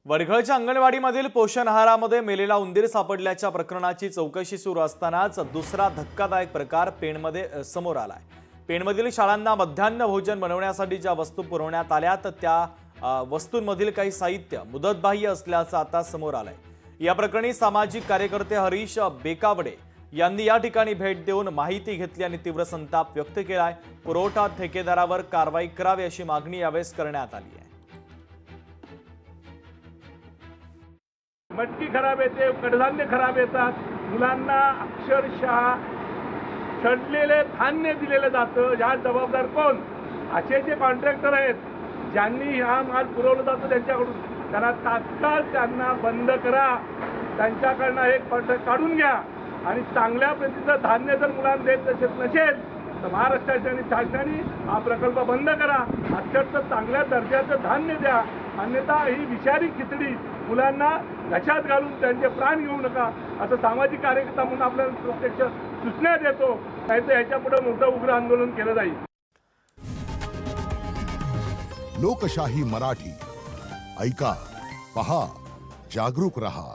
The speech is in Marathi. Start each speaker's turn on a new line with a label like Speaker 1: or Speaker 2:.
Speaker 1: वडघळच्या अंगणवाडीमधील पोषण आहारामध्ये मेलेला उंदीर सापडल्याच्या प्रकरणाची चौकशी सुरू असतानाच दुसरा धक्कादायक प्रकार पेणमध्ये समोर आलाय। पेणमधील शाळांना मध्यान्ह भोजन बनवण्यासाठी ज्या वस्तू पुरवण्यात आल्यात त्या वस्तूंमधील काही साहित्य मुदतबाह्य असल्याचं आता समोर आलंय। या प्रकरणी सामाजिक कार्यकर्ते हरीश बेकावडे यांनी या ठिकाणी भेट देऊन माहिती घेतली आणि तीव्र संताप व्यक्त केलाय। पुरवठा ठेकेदारावर कारवाई करावी अशी मागणी यावेळेस करण्यात आली आहे।
Speaker 2: मटकी खराब येते, कडधान्य खराब येतात, मुलांना अक्षरशः सडलेले धान्य दिलेलं जातं। या जबाबदार कोण? असे जे कॉन्ट्रॅक्टर आहेत ज्यांनी हा माल पुरवला जातो त्यांच्याकडून, त्यांना तात्काळ त्यांना बंद करा। त्यांच्याकडनं एक कॉन्ट्रॅक्ट काढून घ्या आणि चांगल्या प्रतीचं धान्य जर मुलांना देत नसेल तर महाराष्ट्र शासनाने हा प्रकल्प बंद करा। अक्षरशः चांगल्या दर्जाचं धान्य द्या, अन्यथा ही विषारी खिचडी मुलांना घशात घालून त्यांचे प्राण घेऊ नका, असं सामाजिक कार्यकर्ता म्हणून आपल्याला प्रत्यक्ष सूचना देतो। नाहीतर याच्या पुढे मोठं उग्र आंदोलन केलं जाईल।
Speaker 3: लोकशाही मराठी ऐका, पहा, जागरूक रहा।